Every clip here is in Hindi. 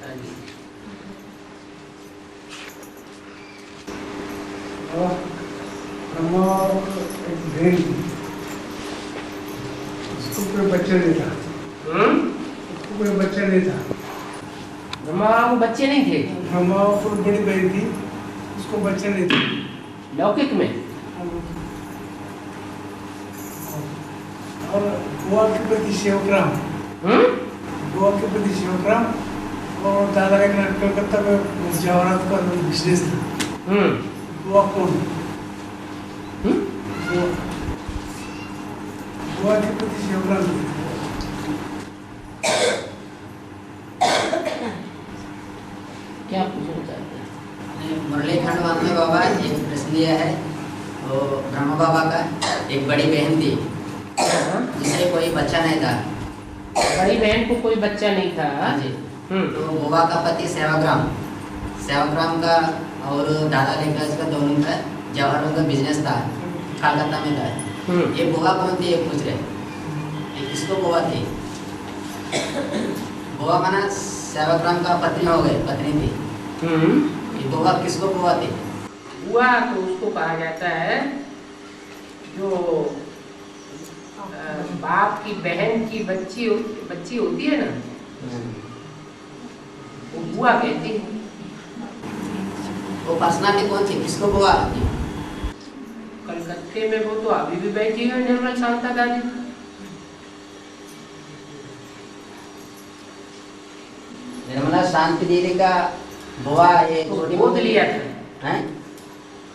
हाँ जी। ब्रह्मा एक भेड़ थी, उसको कोई बच्चा नहीं था। उसको कोई बच्चा नहीं था। ब्रह्मा को बच्चे नहीं थे। ब्रह्मा को बड़ी बहन थी, उसको बच्चा नहीं था। लौकिक में। और बुआ के प्रति सेवकराम, बुआ के प्रति सेवकराम, और दादा का कलकत्ता में जवाहरात का बिजनेस था। बुआ कौन? बुआ के प्रति सेवकराम। क्या पूछना चाहते हैं? मुरली खंडवाल में बाबा एक प्रश्न दिया है, वो ब्रह्मा बाबा का एक बड़ी बहन थी जिसे कोई बच्चा नहीं था। बड़ी बहन को कोई बच्चा नहीं था। हाँ जी। तो बुआ का पति सेवाग्राम, सेवाग्राम का और दादा लेखराज का दोनों का जवाहर का बिजनेस था, कलकत्ता में था। ये बुआ कौन थी ये पूछ रहे, ये किसको बुआ थी? बुआ का ना सेवाग्राम का पत्नी हो गई, पत्नी थी। ये बुआ किसको बुआ थी? बुआ तो उसको कहा जाता है जो बाप की बहन की बच्ची होती है ना, वो बुआ कहती है। वो पर्सनालिटी कौन थी, किसको बुआ थी? कलकत्ते में वो तो अभी भी बैठी है, निर्मल शांता दादी। निर्मला शांति दीदी का बुआ ये तो गोद लिया था हैं?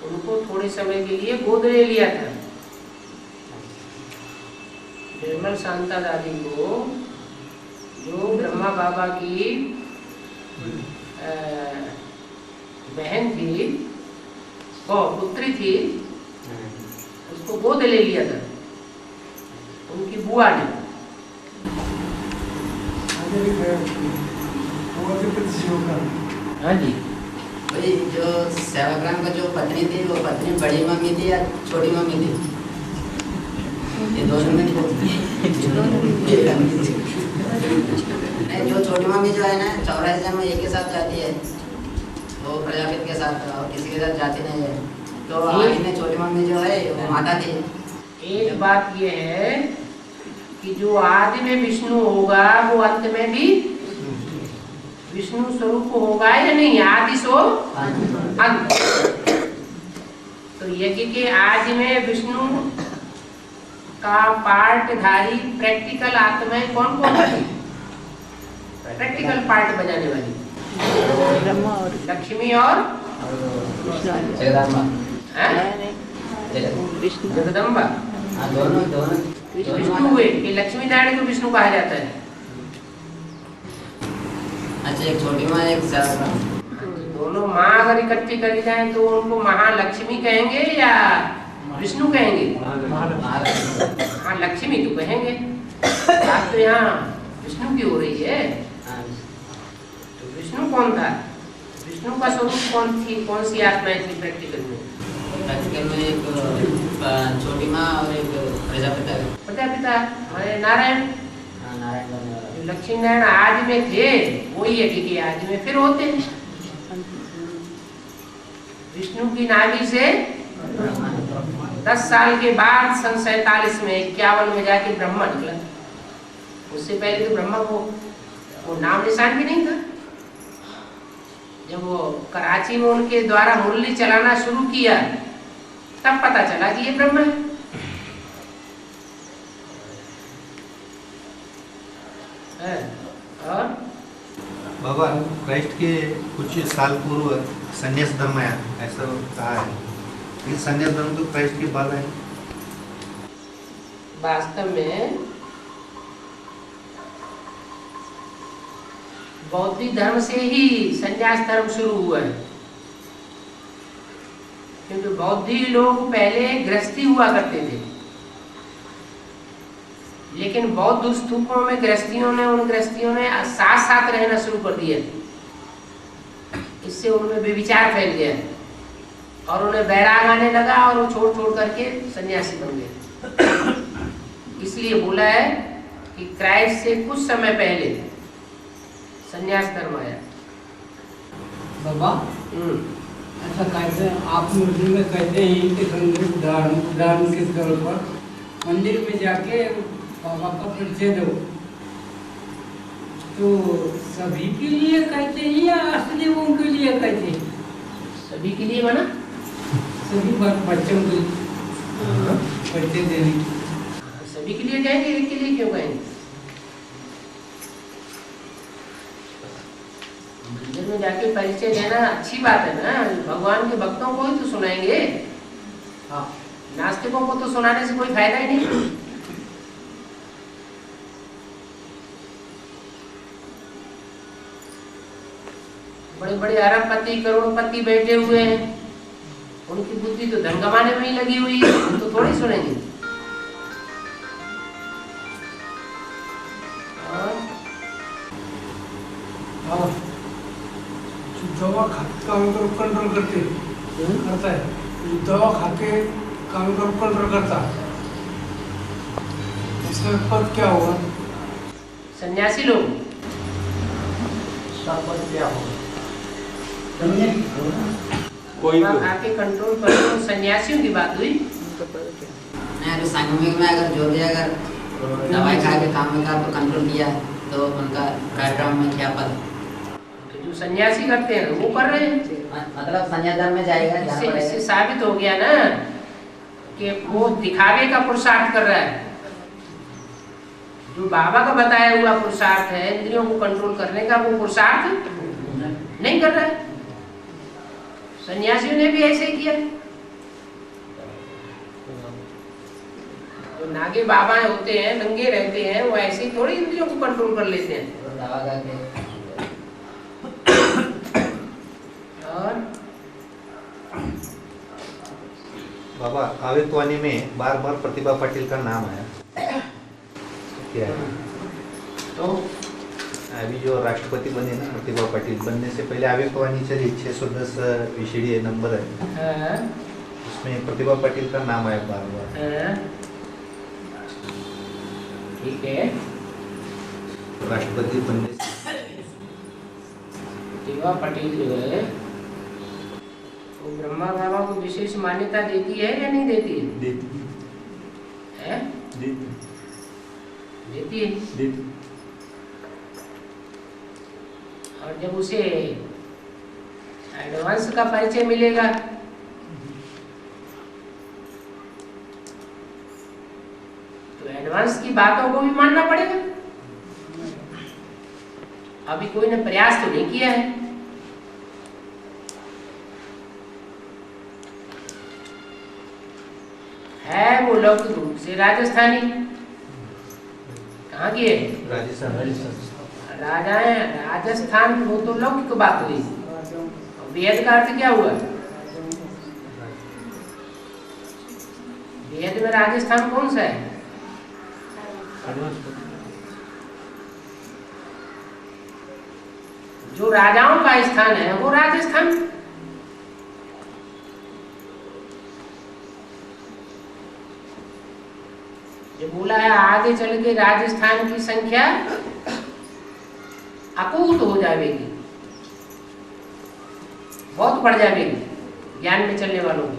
उनको थोड़े समय के लिए गोद ले लिया था। निर्मल शांता दादी को जो ब्रह्मा बाबा की बहन थी, वो पुत्री थी, उसको गोद ले लिया था उनकी बुआ ने। हाँ जी। भाई जो सेवाग्राम का जो पत्नी थी वो पत्नी बड़ी मम्मी थी या छोटी मम्मी थी? ये दोनों में नहीं, जो छोटी मम्मी जो है ना चौराहे में एक के साथ जाती है, वो प्रजापति के साथ और किसी के साथ जाती नहीं है। तो आगे में छोटी मम्मी जो है वो माता थी। एक बात ये है कि जो आदि में विष्णु होगा वो अंत में भी विष्णु स्वरूप होगा या नहीं? आदि सो अंत। तो यज्ञ के आदि में विष्णु का पार्टधारी प्रैक्टिकल आत्माएं कौन कौन थी? प्रैक्टिकल पार्ट बजाने वाली लक्ष्मी और जगदम्बा। दोनों विष्णु हुए कि लक्ष्मी नारायण को विष्णु कहा जाता है। अच्छा, एक छोटी माँ एक सेवाग्राम, दोनों माँ अगर इकट्ठी करी जाए तो उनको महालक्ष्मी कहेंगे या विष्णु कहेंगे? हाँ, लक्ष्मी तो कहेंगे। बात तो यहाँ विष्णु की हो रही है। तो विष्णु कौन था? विष्णु का स्वरूप कौन थी? कौन सी आत्माएं थी प्रैक्टिकल में? प्रैक्टिकल में एक छोटी माँ और एक प्रजापिता हमारे नारायण। नारायण करने वाला। लक्ष्मी नारायण आदि में थे, वही यज्ञ के आदि में फिर होते हैं। विष्णु की नाभि से 10 साल के बाद सन 47 में 51 में जाके ब्रह्मा निकला। उससे पहले तो ब्रह्मा को वो नाम निशान भी नहीं था। जब वो कराची में उनके द्वारा मुरली चलाना शुरू किया तब पता चला कि ये ब्रह्मा है। और बाबा क्राइस्ट के कुछ साल पूर्व संन्यास धर्म आया, ऐसा कहा है। ये संन्यास धर्म तो क्राइस्ट के बाद है। वास्तव में बौद्धिक धर्म से ही संन्यास धर्म शुरू हुआ है, क्योंकि बौद्धिक लोग पहले गृहस्थी हुआ करते थे, लेकिन बौद्ध स्तूपों में गृहस्थियों ने साथ साथ रहना शुरू कर दिया। इससे उनमें व्यभिचार फैल गया और उन्हें वैराग आने लगा और वो छोड़ छोड़ करके सन्यासी बन गए। इसलिए बोला है कि क्राइस्ट से कुछ समय पहले सन्यास धर्म आया। बाबा ऐसा कहते हैं, आप मुर्गी में कहते हैं कि उदाहरण के तौर पर मंदिर में जाके बाबा का परिचय दो, तो सभी के लिए कहते हैं या असदेवों के लिए कहते हैं? सभी के लिए बना, सभी बच्चों के लिए परिचय देने की। सभी के लिए कहेंगे, एक के लिए क्यों कहेंगे? मंदिर में जाके परिचय देना अच्छी बात है ना, भगवान के भक्तों को ही तो सुनाएंगे। हाँ, नास्तिकों को तो सुनाने से कोई फायदा ही नहीं। बड़े बड़े अरबपति करोड़पति बैठे हुए हैं, उनकी बुद्धि तो धन कमाने में ही लगी हुई है, तो थोड़ी सुनेंगे। हाँ, दवा खाते काम कंट्रोल करता है, दवा खाके काम कंट्रोल करता है, उसका पद क्या होगा? सन्यासी लोग पद क्या होगा? कोई आके कंट्रोल कर लो, सन्यासियों की बात हुई। नहीं, अभी संगमिक में अगर जो भी अगर दवाई खा के काम में तो कंट्रोल किया तो उनका कार्यक्रम में क्या पद? जो सन्यासी करते हैं वो कर रहे हैं, मतलब संन्यास धर्म में जाएगा। इससे साबित हो गया ना कि वो दिखावे का पुरुषार्थ कर रहा है। जो बाबा का बताया हुआ पुरुषार्थ है इंद्रियों को कंट्रोल करने का, वो पुरुषार्थ नहीं कर रहा है। सन्यासियों ने भी ऐसे ही किया। जो नागे बाबा होते हैं, नंगे रहते हैं, वो ऐसे ही थोड़ी इंद्रियों को कंट्रोल कर लेते हैं। और बाबा आवेतवाणी में बार बार प्रतिभा पाटिल का नाम आया, क्या है? तो अभी जो राष्ट्रपति बने ना प्रतिभा पाटिल, बनने से पहले आवेतवाणी चली 610 विषय नंबर है, उसमें प्रतिभा पाटिल का नाम आया बार बार। ठीक है, राष्ट्रपति बनने से प्रतिभा पाटिल जो है वो ब्रह्मा बाबा को विशेष मान्यता देती है या नहीं देती है? देती है। और जब उसे एडवांस का परिचय मिलेगा तो एडवांस की बातों को भी मानना पड़ेगा। अभी कोई ने प्रयास तो नहीं किया है वो लौकिक रूप से राजस्थानी। कहाँ की है? राजस्थान। राजा है राजस्थान, वो तो लौकिक बात हुई। वेद का अर्थ क्या हुआ? वेद में राजस्थान कौन सा है? जो राजाओं का स्थान है वो राजस्थान। जो बोला है आगे चल के राजस्थान की संख्या अकूत हो जाएगी, बहुत बढ़ जाएगी ज्ञान में चलने वालों की।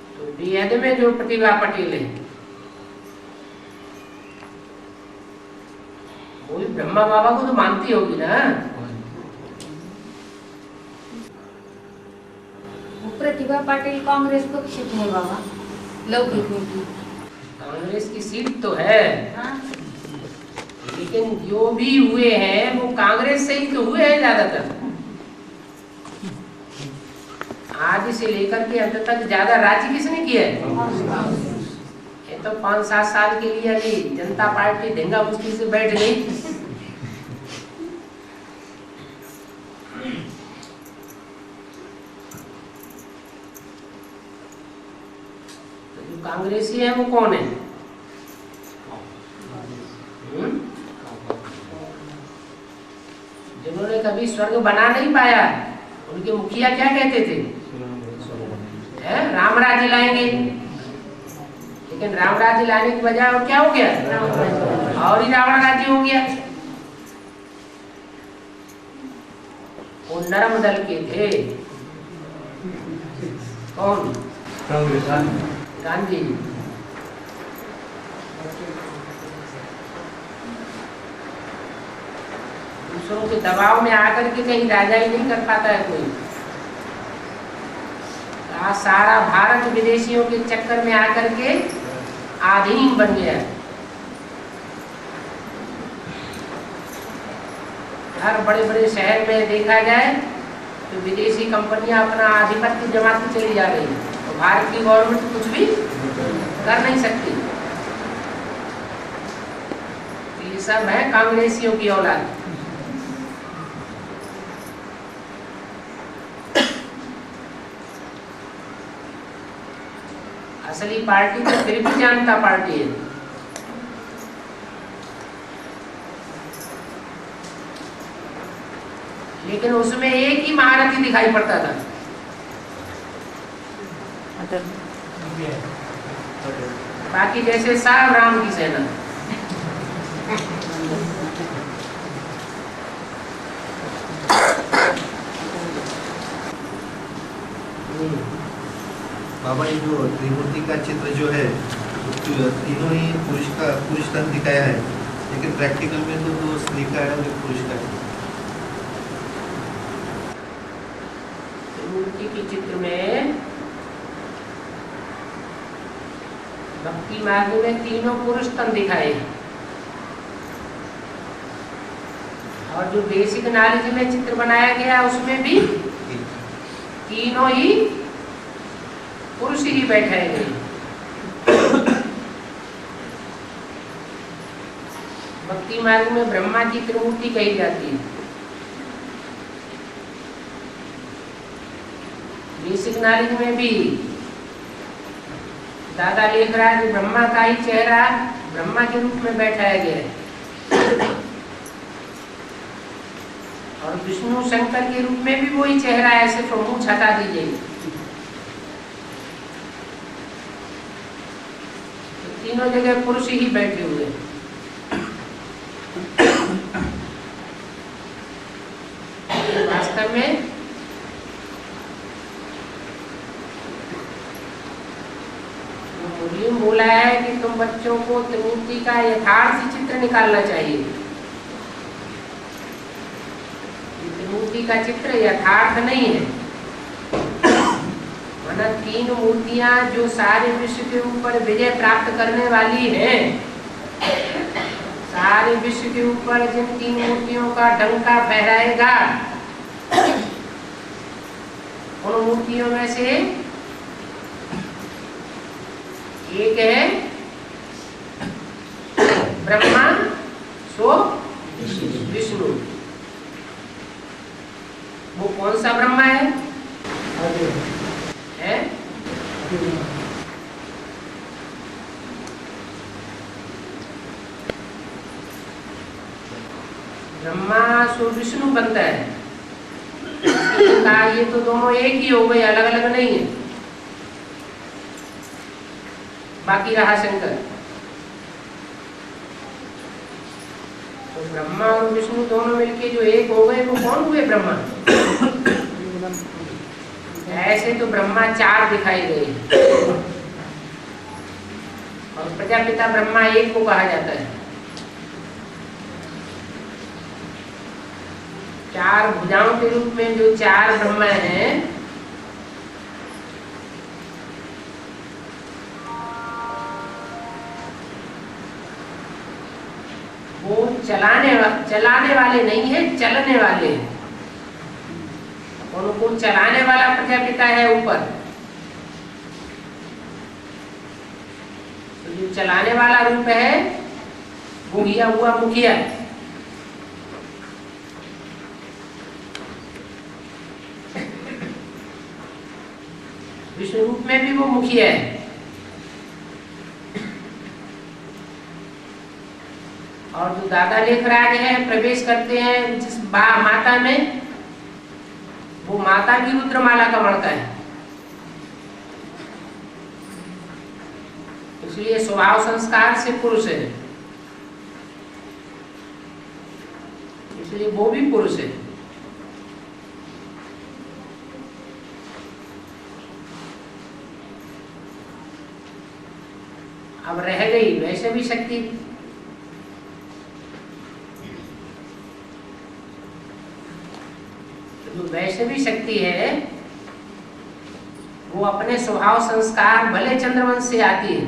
तो वेद में जो प्रतिभा पाटिल है वो भी ब्रह्मा बाबा को तो मानती होगी ना। प्रतिभा पाटिल कांग्रेस पक्ष के है बाबा, लौकिक नीति। कांग्रेस की सीट तो है, हाँ? लेकिन जो भी हुए हैं वो कांग्रेस से ही तो हुए हैं ज्यादातर। आज से लेकर के अंत तक ज्यादा राज्य किसने किया है? ये तो 5-7 साल के लिए अभी जनता पार्टी ढेंगा मुश्किल से बैठ गई। तो जो कांग्रेसी है वो कौन है? जिन्होंने कभी स्वर्ग बना नहीं पाया, उनके मुखिया क्या कहते थे? राम राज्य लाएंगे, लेकिन राम राज्य लाने की बजाय और क्या हो गया? और ही रावण राज्य हो गया। वो नरम दल के थे, कौन? कांग्रेस गांधी जी। दूसरों के दबाव में आकर के कहीं राजा ही नहीं कर पाता है कोई। आज सारा भारत विदेशियों के चक्कर में आकर के आधीन बन गया। हर बड़े बड़े शहर में देखा जाए तो विदेशी कंपनियां अपना आधिपत्य जमाती चली जा रही है, तो भारत की गवर्नमेंट कुछ भी कर नहीं सकती। ये सब है कांग्रेसियों की औलाद। असली पार्टी तो फिर भी जनता पार्टी है। लेकिन उसमें एक ही महारथी दिखाई पड़ता था, बाकी जैसे सब राम की सेना। बाबा ये जो त्रिमूर्ति का चित्र जो है तीनों ही पुरुष तन दिखाया है, लेकिन प्रैक्टिकल में तो जो स्त्री का है वो पुरुष का है। त्रिमूर्ति के चित्र में भक्ति मार्ग में तीनों पुरुष तन दिखाए, और जो बेसिक नॉलेज में चित्र बनाया गया उसमें भी तीनों ही पुरुष ही बैठाए गए। भक्ति मार्ग में ब्रह्मा की त्रिमूर्ति कही जाती है। बेसिक नॉलेज में भी दादा लिख रहा है कि ब्रह्मा का ही चेहरा ब्रह्मा के रूप में बैठाया गया है, और विष्णु शंकर के रूप में भी वही चेहरा ऐसे प्रमुख हटा दीजिए। तीनों जगह पुरुष ही बैठे हुए। वास्तव में मुनीम बोला है कि तुम बच्चों को त्रिमूर्ति का यथार्थ चित्र निकालना चाहिए। त्रिमूर्ति का चित्र यथार्थ नहीं है, वरना तीन मूर्तियां जो सारे विश्व के ऊपर विजय प्राप्त करने वाली हैं, सारे विश्व के ऊपर जिन तीन मूर्तियों का डंका फहराएगा, उन मूर्तियों में से एक है ब्रह्मा, सो विष्णु। वो कौन सा ब्रह्मा है? ब्रह्मा सो विष्णु बनता है। ये तो दोनों एक ही हो गए, अलग अलग नहीं है। बाकी रहा शंकर। तो ब्रह्मा और विष्णु दोनों मिलके जो एक हो गए वो कौन हुए? ब्रह्मा। ऐसे तो ब्रह्मा चार दिखाई गए, और प्रजापिता ब्रह्मा एक को कहा जाता है। चार भुजाओं के रूप में जो चार ब्रह्मा हैं, वो चलाने वाले नहीं है, चलने वाले हैं। उनको चलाने वाला प्रजापिता है ऊपर, तो जो चलाने वाला रूप है वो किया हुआ मुखिया। विष्णु रूप में भी वो मुखिया है। और जो दादा लेख राज है, प्रवेश करते हैं जिस माता में, वो माता भी रुद्रमाला का मणका है। इसलिए स्वभाव संस्कार से पुरुष है। इसलिए वो भी पुरुष है। अब रह गई वैसे भी शक्ति। जो वैसे भी शक्ति है वो अपने स्वभाव संस्कार भले चंद्रवंश से आती है,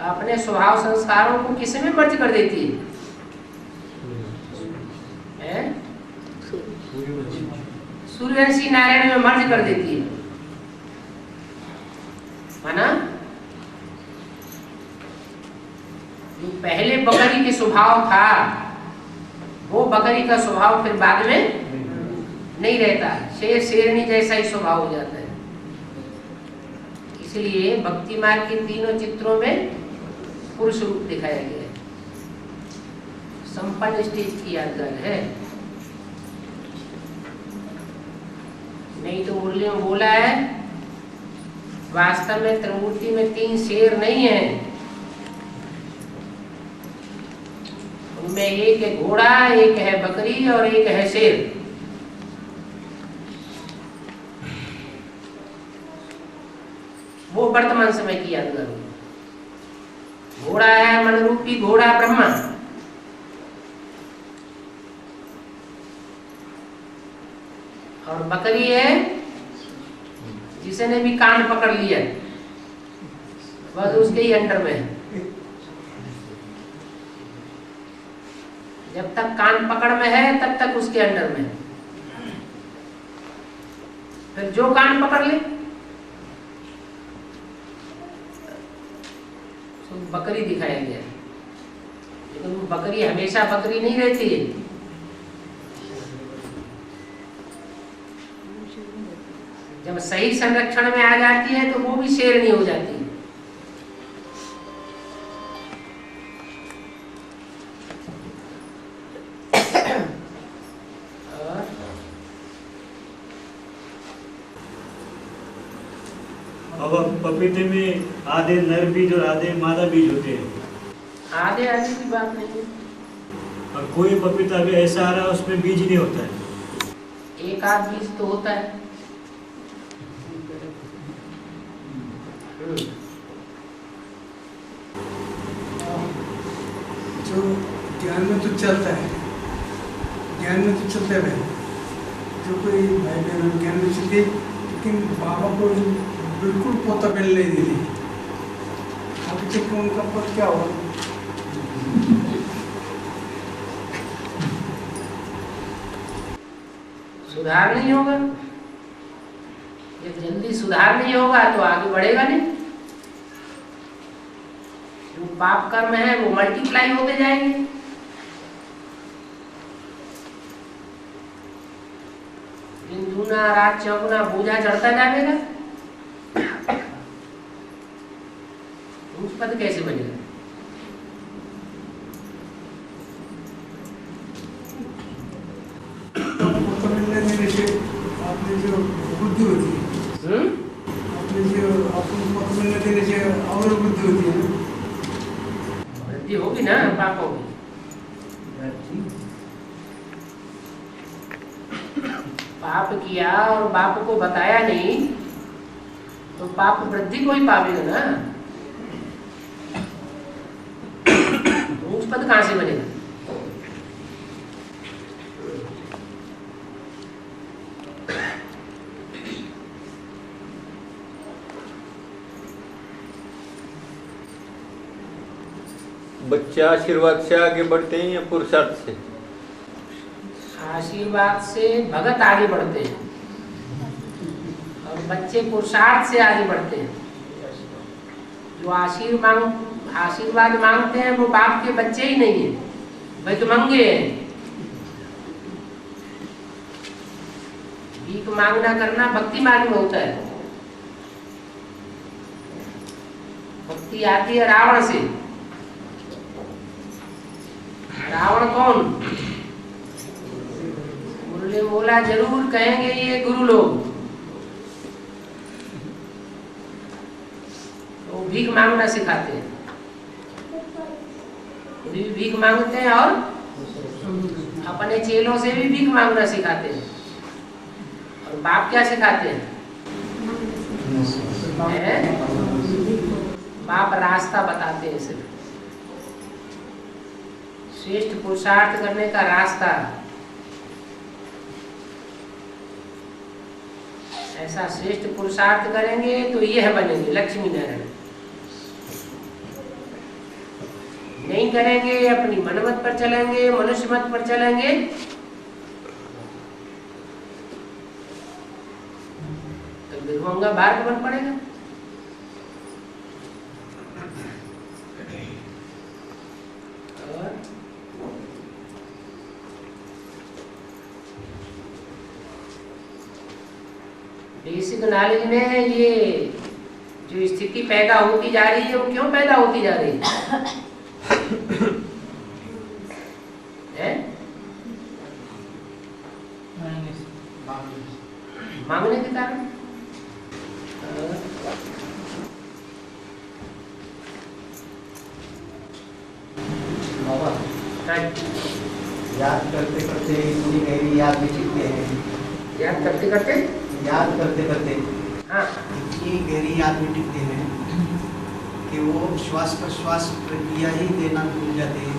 अपने स्वभाव संस्कारों को किस में मर्ज कर देती है? सूर्यवंशी नारायण में मर्ज कर देती है ना। जो पहले बकरी के स्वभाव था वो बकरी का स्वभाव फिर बाद में नहीं रहता, शेर शेरनी जैसा ही स्वभाव हो जाता है। इसलिए भक्ति मार्ग के तीनों चित्रों में पुरुष रूप दिखाया गया है। संपन्न स्टेज की यादगार है। नहीं तो मुरली में बोला है वास्तव में त्रिमूर्ति में 3 शेर नहीं है, उनमें एक है घोड़ा, एक है बकरी और एक है शेर। वो वर्तमान समय की यादगार। घोड़ा है मन रूपी घोड़ा ब्रह्मा, और बकरी है जिसने भी कान पकड़ लिया बस उसके ही अंडर में है। जब तक कान पकड़ में है तब तक उसके अंडर में है। फिर जो कान पकड़ ले तो बकरी दिखाया गया, लेकिन वो बकरी हमेशा बकरी नहीं रहती है। जब सही संरक्षण में आ जाती है तो वो भी शेरनी हो जाती है। अब पपीते में आधे नर बीज और आधे मादा बीज होते हैं। आधे आधे की बात नहीं है। और कोई पपीता भी ऐसा आ रहा है उसमें बीज नहीं होता है। एक आध बीज तो होता है। जो ज्ञान में तो चलता है, ज्ञान में तो चलता है भाई, जो कोई भाई बहन ज्ञान में चलती, लेकिन बाबा को बिल्कुल पोता पहले नहीं दे दी। अभी तक उनका पद क्या होगा? सुधार नहीं होगा। जब जल्दी सुधार नहीं होगा तो आगे बढ़ेगा नहीं। जो पाप कर्म है वो मल्टीप्लाई होते जाएंगे। दिन दूना रात चौगुना बोझा चढ़ता जाएगा। उस पद कैसे बनेगा? पोता मिलने देने से आपने जो बुद्धि होती है, आपने जो आपको पोता मिलने देने से और बुद्धि होती है ना, वृद्धि होगी ना, पाप होगी। पाप किया और बाप को बताया नहीं तो पाप वृद्धि को ही पावेगा ना। तो उस पद कहां से बनेगा? बच्चे आशीर्वाद से आगे बढ़ते हैं या पुरुषार्थ से? आशीर्वाद से भगत आगे बढ़ते हैं और बच्चे पुरुषार्थ से आगे बढ़ते हैं। जो आशीर्वाद मांगते हैं वो बाप के बच्चे ही नहीं है, वे तो मंगे हैं। भीख मांगना करना भक्ति मार्ग में होता है। भक्ति आती है रावण से। रावण कौन? मुरली बोला जरूर कहेंगे ये गुरु लोग। तो भीख मांगना सिखाते हैं, खुद भी भीख मांगते हैं और अपने चेलों से भी भीख मांगना सिखाते हैं। और बाप क्या सिखाते हैं? बाप रास्ता बताते हैं सिर्फ, श्रेष्ठ पुरुषार्थ करने का रास्ता। ऐसा श्रेष्ठ पुरुषार्थ करेंगे तो यह बनेंगे लक्ष्मी नारायण। नहीं करेंगे, अपनी मनमत पर चलेंगे, मनुष्य मत पर चलेंगे, तो बिरभंगा भारत बन पड़ेगा। बेसिक नॉलेज में ये जो स्थिति पैदा होती जा रही है, वो क्यों पैदा होती जा रही है? मांगने के कारण। याद करते करते इतनी गहरी याद में चिपके हैं। याद करते करते हाँ, इतनी गहरी याद में टिकते हैं कि वो श्वास प्रश्वास प्रक्रिया ही देना भूल जाते हैं।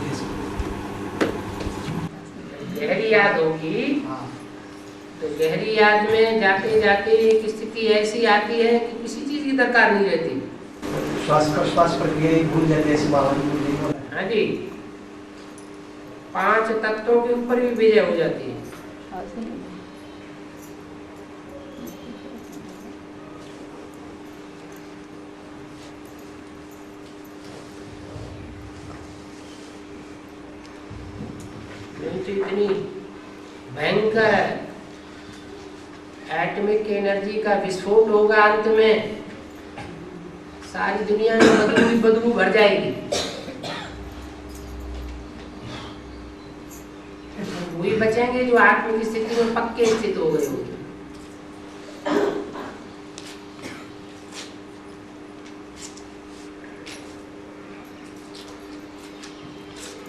गहरी याद होगी हाँ, तो गहरी याद में जाते जाते एक स्थिति ऐसी आती है कि किसी चीज की दरकार नहीं रहती। श्वास प्रश्वास प्रक्रिया ही भूल जाते हैं। इस बाबा ने भूल नहीं बोला। हाँ जी, 5 तत्वों के ऊपर भी विजय हो जाती है। तो इतनी भयंकर एटॉमिक एनर्जी का विस्फोट होगा, अंत में सारी दुनिया में बदबू ही बदबू भर जाएगी। वही बचेंगे जो आत्म की स्थिति में पक्के स्थित हो गए होंगे।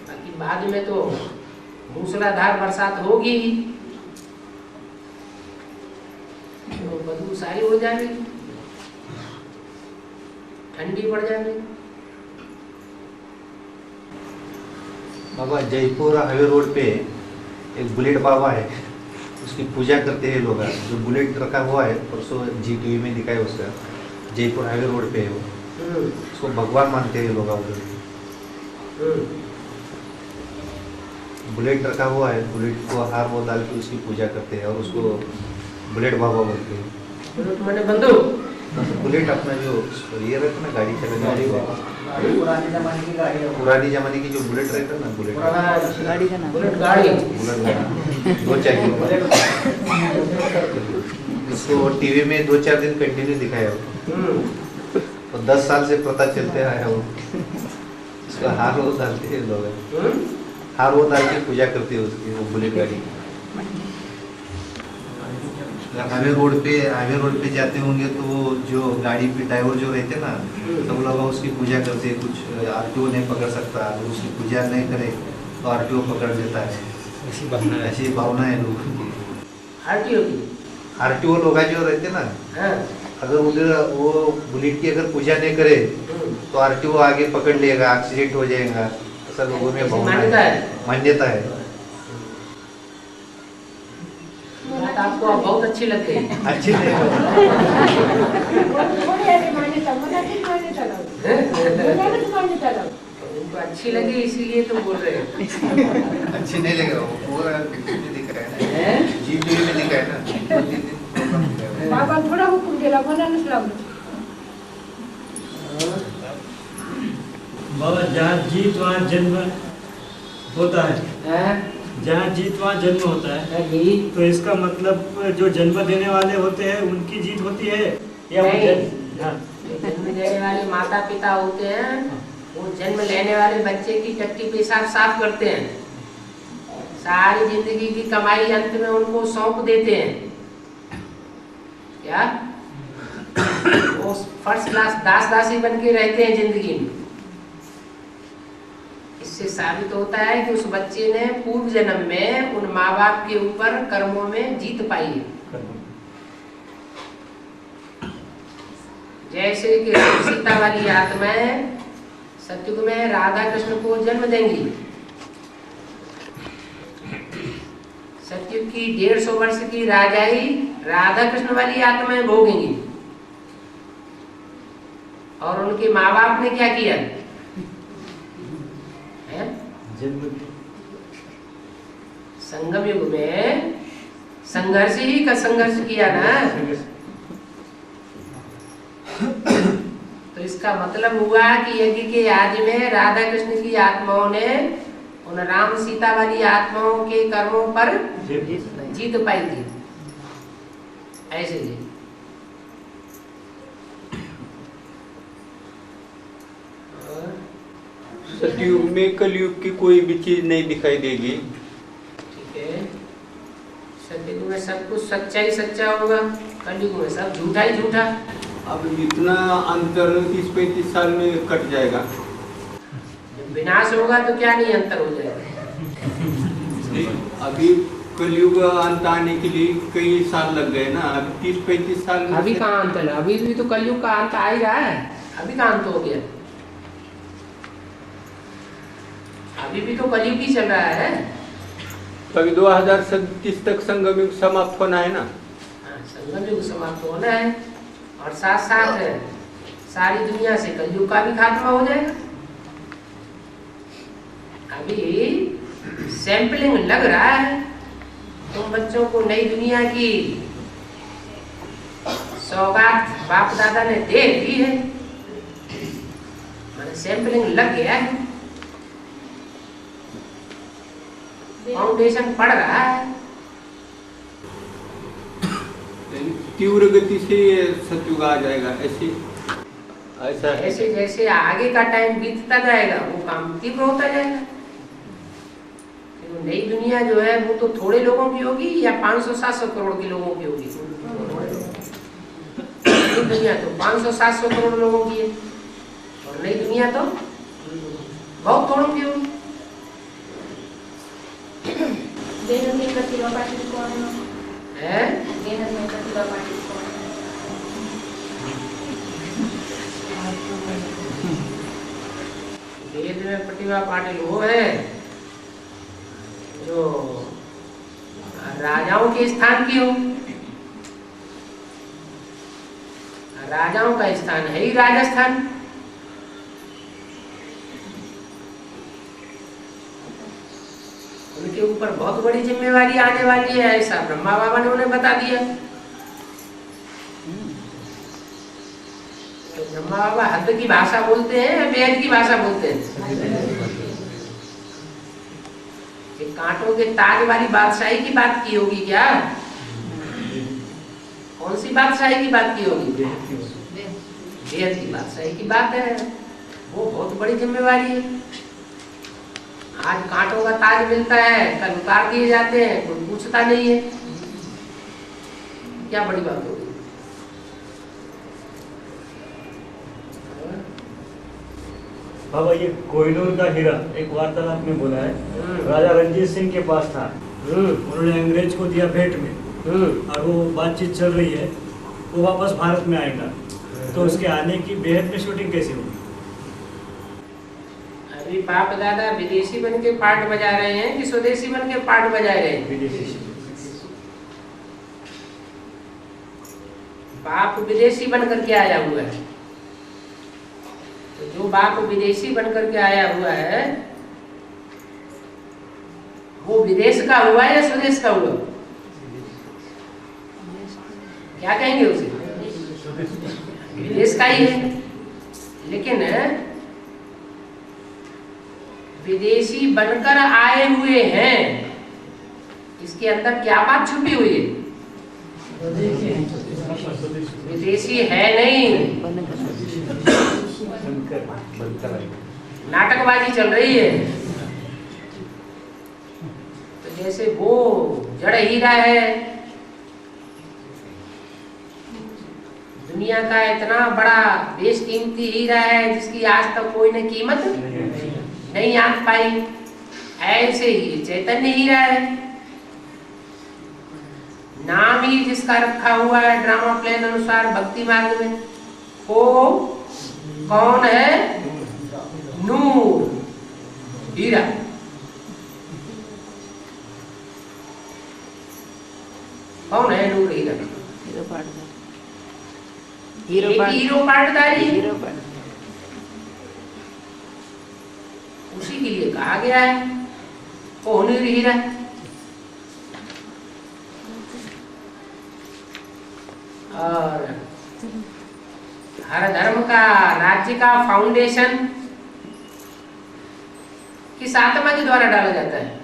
बाकी बाद में तो मूसलाधार बरसात होगी तो बदबू सारी हो जाएगी, ठंडी पड़ जाएगी। बाबा जयपुर हाईवे रोड पे एक बुलेट बाबा है, उसकी पूजा करते हैं लोग। जो बुलेट रखा हुआ है, परसों जी टीवी में दिखा है उसका, जयपुर हाईवे रोड पे है वो। उसको भगवान मानते हैं लोग उधर। बुलेट रखा हुआ है, बुलेट को हार वो डाल के उसकी पूजा करते हैं और उसको बुलेट बाबा बोलते हैं। बुलेट माने बंदूक? बुलेट अपना जो ये रहता ना गाड़ी चलाने वाली, पुराने जमाने की गाड़ी है। पुरानी जमाने की जो बुलेट रहता ना, बुलेट गाड़ी का नाम बुलेट गाड़ी। बुलेट 2 चक्के। इसको टीवी में 2-4 दिन कंटिन्यू दिखाया और 10 साल से पता चलते आया वो। इसका हार वो डालते हैं लोग, हार वो डाल के पूजा करते हैं उसकी, वो बुलेट गाड़ी। हाईवे रोड पे जाते होंगे तो वो जो गाड़ी पे ड्राइवर जो रहते ना, सब लोग उसकी पूजा करते हैं। कुछ आरटीओ नहीं पकड़ सकता, अगर उसकी पूजा नहीं करे तो आरटीओ पकड़ देता है। ऐसी भावना है लोगों की। आरटीओ लोग जो रहते ना, अगर उधर वो बुलेट की अगर पूजा नहीं करे तो आरटीओ आगे पकड़ लेगा, एक्सीडेंट हो जाएगा। ऐसा लोगों में भावना है, मान्यता है। बात आपको बहुत अच्छी लग गई। अच्छी नहीं उनको अच्छी लगी इसलिए तो बोल रहे हैं। अच्छी नहीं लग रहा, वो पूरा दिख रहा है ना, जी टीवी में दिखा है ना। बाबा थोड़ा हुकुम दिला कोणा नसला बाबा जहाँ जीत वहाँ जन्म होता है। जहाँ जीत वहाँ जन्म होता है, तो इसका मतलब जो जन्म देने वाले होते हैं उनकी जीत होती है या वो जन्म देने वाले माता पिता होते हैं, वो जन्म लेने वाले बच्चे की टट्टी पेशाब साफ करते हैं, सारी जिंदगी की कमाई अंत में उनको सौंप देते हैं। क्या वो फर्स्ट क्लास दास दासी बन के रहते हैं जिंदगी में। इससे साबित होता है कि उस बच्चे ने पूर्व जन्म में उन माँ बाप के ऊपर कर्मों में जीत पाई है। जैसे कि सीता वाली आत्माएं सतयुग में राधा कृष्ण को जन्म देंगी, सतयुग की 150 वर्ष की राजाई राधा कृष्ण वाली आत्माएं भोगेंगी। और उनके माँ बाप ने क्या किया है? संगम युग में संघर्ष ही का संघर्ष किया ना। तो इसका मतलब हुआ कि यज्ञ के आदि में राधा कृष्ण की आत्माओं ने उन राम सीता वाली आत्माओं के कर्मों पर जीत पाई थी। ऐसे ही सतयुग में कलयुग की कोई भी चीज नहीं दिखाई देगी। ठीक है, सतयुग में सब कुछ सच्चा ही सच्चा होगा, कलयुग में सब झूठा ही झूठा। अब इतना अंतर 30-35 साल में कट जाएगा। जब विनाश होगा तो क्या नहीं अंतर हो जाएगा। अभी कलयुग अंत आने के लिए कई साल लग गए ना, अभी 30-35 साल में अभी कहाँ अंत है? अभी भी तो कलयुग का अंत आ ही रहा है। अभी कहाँ अंत हो गया? अभी भी तो कलयुग ही चल रहा है। अभी 2037 तक संगम युग समाप्त होना है ना। संगम युग समाप्त होना है और साथ साथ सारी दुनिया से कलयुग का भी खात्मा हो जाएगा। अभी सैंपलिंग लग रहा है, तुम बच्चों को नई दुनिया की सौगात बाप दादा ने दे दी है, मैंने सैंपलिंग लग गया है, फाउंडेशन पड़ रहा है। तीव्र गति से सतयुग आ जाएगा, ऐसा है। ऐसे जैसे आगे का टाइम बीतता जाएगा वो काम तीव्र होता जाएगा। तो नई दुनिया जो है वो तो थोड़े लोगों की होगी या 500-700 करोड़ के लोगों की होगी। नई दुनिया तो 500-700 करोड़ लोगों की है और नई दुनिया तो बहुत थोड़ों की होगी। देहन में प्रतिभा पाटिल कौन है? देहन में प्रतिभा पाटिल कौन? वेद में प्रतिभा पाटिल वो है जो राजाओं के स्थान की हो। राजाओं का स्थान है ही राजस्थान। उनके ऊपर बहुत बड़ी जिम्मेवारी आने वाली है, ऐसा ब्रह्मा बाबा ने उन्हें बता दिया। तो ब्रह्मा बाबा हद की भाषा बोलते हैं या बेहद की भाषा बोलते हैं? कि कांटों के ताज वाली बादशाही की बात की होगी क्या? कौन सी बादशाही की बात की होगी? बेहद की बादशाही की बात है। वो बहुत बड़ी जिम्मेवारी है। आज कांटों का ताज मिलता है, कल उतार दिए जाते हैं, कोई पूछता नहीं है। क्या बड़ी बात होगी? बाबा ये कोहिनूर का हीरा एक वार्तालाप में बोला है, राजा रंजीत सिंह के पास था, उन्होंने अंग्रेज को दिया भेंट में, और वो बातचीत चल रही है, वो वापस भारत में आएगा, तो उसके आने की बेहद में शूटिंग कैसे होगी? अभी बाप दादा विदेशी बन के पार्ट बजा रहे हैं कि स्वदेशी बन के पार्ट बजा रहे हैं? विदेशी। बाप विदेशी बन करके आया हुआ है। तो जो बाप विदेशी बन करके आया हुआ है वो विदेश का हुआ या स्वदेश का हुआ? क्या कहेंगे उसे? विदेश का ही है। लेकिन विदेशी बनकर आए हुए हैं, इसके अंदर क्या बात छुपी हुई है? विदेशी है नहीं, नाटकबाजी चल रही है। तो जैसे वो जड़ हीरा है, दुनिया का इतना बड़ा बेशकीमती हीरा है जिसकी आज तक कोई ने कीमत नहीं आंक पाई, ऐसे ही चैतन्य हीरा है, नाम ही जिसका रखा हुआ है ड्रामा प्लान अनुसार भक्ति मार्ग में, वो कौन है? नूर, हीरा। कौन है नूर, हीरा? हीरो पाटदारी, उसी के लिए कहा गया है वो नूर हीरा। और हर धर्म का, राज्य का फाउंडेशन किस आत्मा के द्वारा डाला जाता है?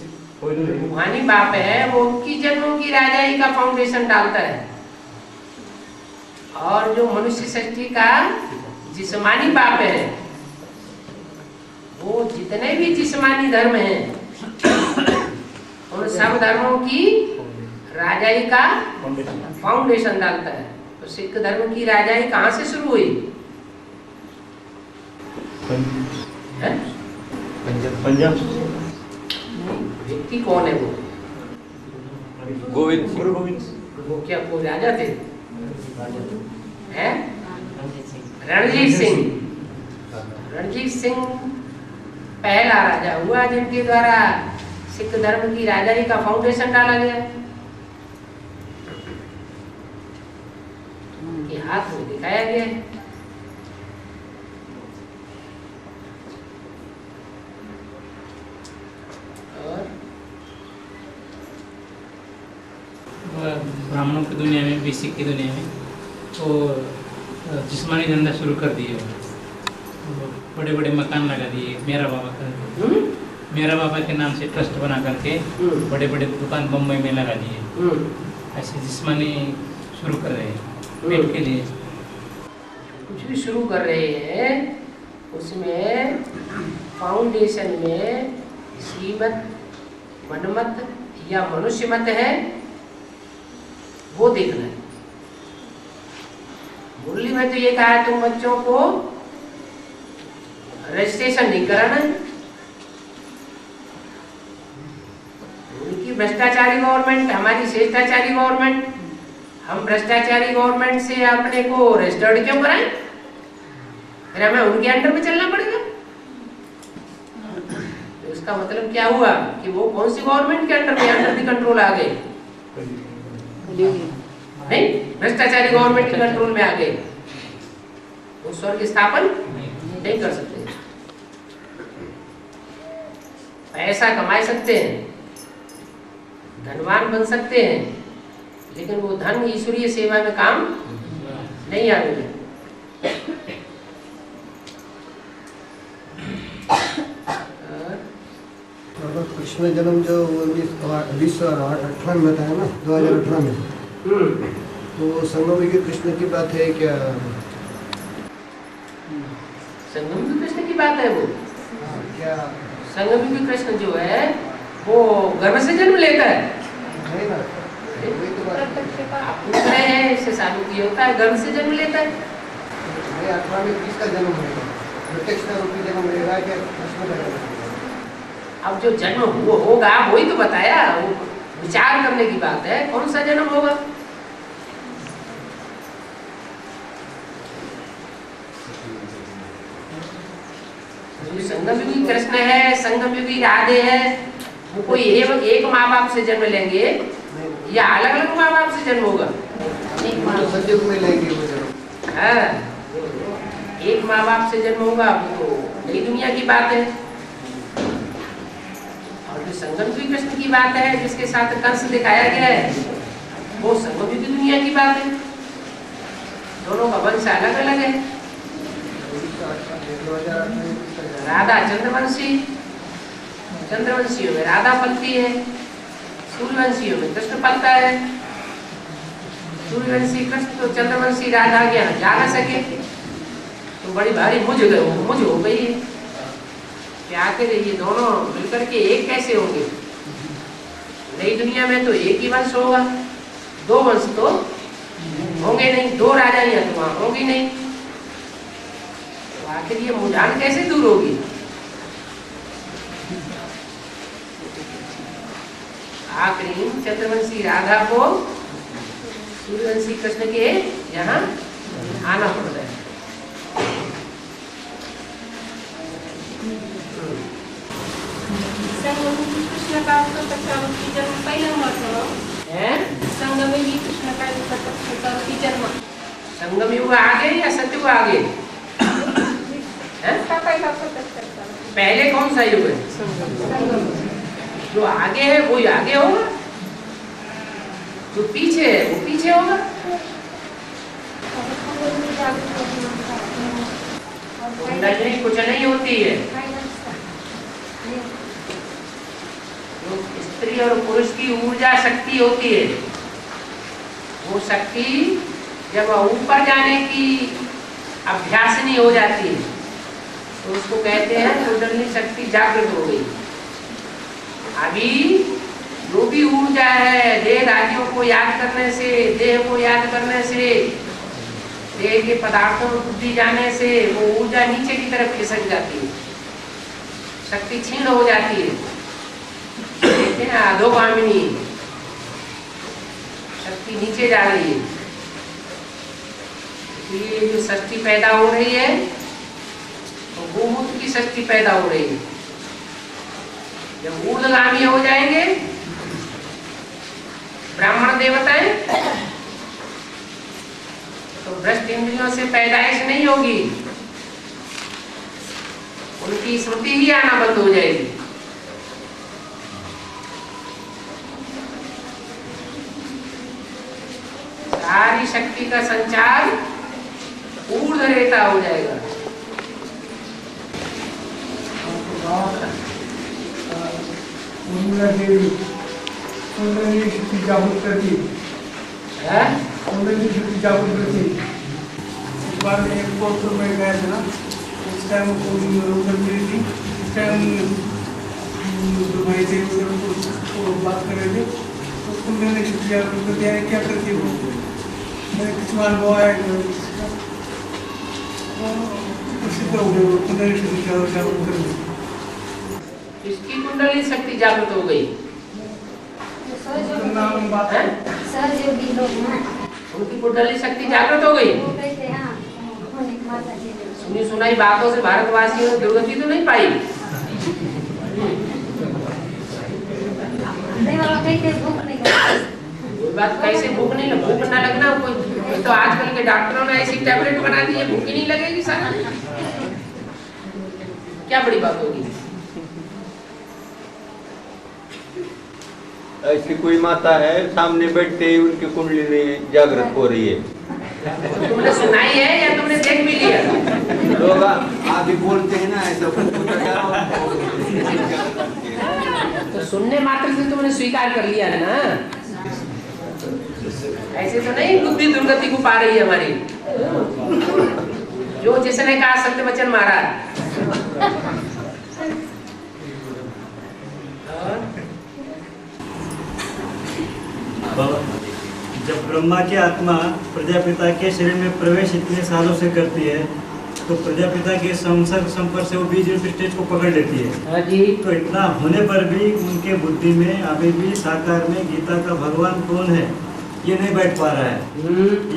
रूहानी बाप है, वो उनकी जन्मों की राजाई का फाउंडेशन डालता है। और जो मनुष्य सृष्टि का जिस्मानी बाप है, वो जितने भी जिस्मानी धर्म हैं उन सब धर्मों की राजाई का फाउंडेशन डालता है। तो सिख धर्म की राजाई कहाँ से शुरू हुई? पंजाब। व्यक्ति कौन है वो? गोविंद, गुरु गोविंद। वो क्या कोई राजा थे? हैं? रणजीत सिंह। रणजीत सिंह पहला राजा हुआ जिनके द्वारा सिख धर्म की राजाई का फाउंडेशन डाला गया। उनके हाथ में दिखाया गया है। ब्राह्मणों की दुनिया में भी, सिख की दुनिया में वो जिस्मानी धंधा शुरू कर दिए। बड़े बड़े मकान लगा दिए। मेरा बाबा के नाम से ट्रस्ट बना करके बड़े बड़े दुकान बम्बई में लगा दिए। ऐसे जिस्मानी शुरू कर रहे हैं पेट के लिए। कुछ भी शुरू कर रहे हैं उसमें फाउंडेशन में श्रीमत, मनमत या मनुष्य मत है, वो देखना है। मुरली में तो ये कहा है तुम बच्चों को रजिस्ट्रेशन नहीं कराना है। उनकी भ्रष्टाचारी गवर्नमेंट, हमारी शिष्टाचारी गवर्नमेंट, हम भ्रष्टाचारी गवर्नमेंट से अपने को रजिस्टर्ड क्यों कराएं? फिर हमें उनके अंडर में चलना पड़ेगा। तो इसका मतलब क्या हुआ कि वो कौन सी गवर्नमेंट के अंडर में, अंडर दी कंट्रोल आ गए? नहीं, भ्रष्टाचारी गवर्नमेंट के कंट्रोल में आ गए। वो स्वर्ग स्थापन नहीं कर सकते। पैसा कमा सकते हैं, धनवान बन सकते हैं, लेकिन वो धन ईश्वरीय सेवा में काम नहीं आएगा। कृष्ण जन्म जो 1918 में था ना, 2018 में, तो संगम युगी कृष्ण की बात है क्या? संगम युगी कृष्ण की बात है वो? क्या संगम युगी कृष्ण जो है वो गर्भ से जन्म लेता है? नहीं ना, वही तो बात आप पूछ रहे हैं, इससे साबित ये होता है गर्भ से जन्म लेता है। 18 में किसका जन्म होगा? प्रत्यक्ष रूपी जन्म लेगा क्या कृष्ण का जन्म? अब जो जन्म वो होगा वही तो बताया, वो विचार करने की बात है, कौन सा जन्म होगा। जो संगम युगी कृष्ण है, संगम युगी राधे है, वो कोई एक माँ बाप से जन्म लेंगे या अलग अलग माँ बाप से जन्म होगा? सतयुग में लेंगे वो जन्म। हाँ, एक माँ बाप से जन्म होगा, वो तो नई दुनिया की बात है। और जो संगम युगी कृष्ण की बात है, जिसके साथ कंस दिखाया गया है, वो संगम युगी दुनिया की बात है। दोनों का वंश अलग अलग है। राधा चंद्रवंशी, चंद्रवंशियों में राधा पलती है, सूर्यवंशियों में कृष्ण पलता है। सूर्यवंशी कृष्ण तो चंद्रवंशी राधा के यहाँ जा न सके, तो बड़ी भारी मुझ हो गई है कि आखिर ये दोनों मिलकर के एक कैसे होंगे। नई दुनिया में तो एक ही वंश होगा, दो वंश तो होंगे नहीं, 2 राजाइयां तो वहां होंगी नहीं, तो आखिर ये मुझान कैसे दूर होगी? आखिरी चंद्रवंशी राधा को सूर्यवंशी कृष्ण के यहाँ आना पड़ता है। संगमी कृष्ण का की जन्म पहिला महत्व है। संगमी कृष्ण का की जन्म संगम युग आगे या सतयुग आगे? पहले कौन सा युग है? जो आगे है वो आगे होगा, जो पीछे है वो पीछे होगा। कुंडली कुछ नहीं होती है। जो स्त्री और पुरुष की ऊर्जा शक्ति होती है, वो शक्ति जब ऊपर जाने की अभ्यासनी हो जाती है तो उसको कहते हैं कुंडली शक्ति जागृत हो गई। अभी जो भी ऊर्जा है देह राज्यों को याद करने से, देह को याद करने से, देह के पदार्थों में बुद्धि जाने से वो ऊर्जा नीचे की तरफ खिसक जाती है, शक्ति क्षीण हो जाती है, कहते हैं अधोगामिनी, शक्ति नीचे जा रही है। इसलिए जो शक्ति पैदा हो रही है तो गोमूत्र की शक्ति पैदा हो रही है। जब ऊर्ध्वगामी हो जाएंगे ब्राह्मण देवताएं तो भ्रष्ट इंद्रियों से पैदाइश नहीं होगी, उनकी स्मृति ही आना बंद हो जाएगी। सारी शक्ति का संचार ऊर्ध्व रेता हो जाएगा। उर्मिला देवी कुंडली शक्ति जागृत करती, कुंडली शक्ति जागृत करती। एक बार एक पोस्टर में गया था, उस टाइम उधर मिली थी, उस टाइम जो भाई थे वो बात कर रहे थे, तो कुंडली शक्ति जागृत करती है, क्या करती वो मेरे कुछ अनुभव है, प्रसिद्ध हो गए कुंडली शक्ति जागृत करती। इसकी कुंडली शक्ति जागृत हो गई, सहयोगी लोग ना उनकी कुंडली शक्ति जागृत हो गई। सुनी सुनाई बातों से भारतवासियों ने दुर्गति तो नहीं पाई। कोई बात कैसे भूख नहीं लग, भूख ना लगना कोई तो आजकल के डॉक्टरों ने ऐसी टैबलेट बना दी है, भूख ही नहीं लगेगी सारा, क्या बड़ी बात होगी। ऐसी कोई माता है सामने बैठते ही उनकी कुंडली जागृत हो रही है। तुमने सुनाई है या तुमने देख भी लिया? लोग आदि बोलते हैं ना ऐसा तो सुनने मात्र से तुमने स्वीकार कर लिया ना, ऐसे तो नहीं बुद्धि दुर्गति को पा रही है हमारी। जो जिसने कहा सत्य वचन महाराज। जब ब्रह्मा की आत्मा प्रजापिता के शरीर में प्रवेश इतने सालों से करती है तो प्रजापिता के संसर्ग संपर्क से वो बीज रूप स्टेज को पकड़ लेती है। हाँ जी। तो इतना होने पर भी उनके बुद्धि में अभी भी साकार में गीता का भगवान कौन है ये नहीं बैठ पा रहा है।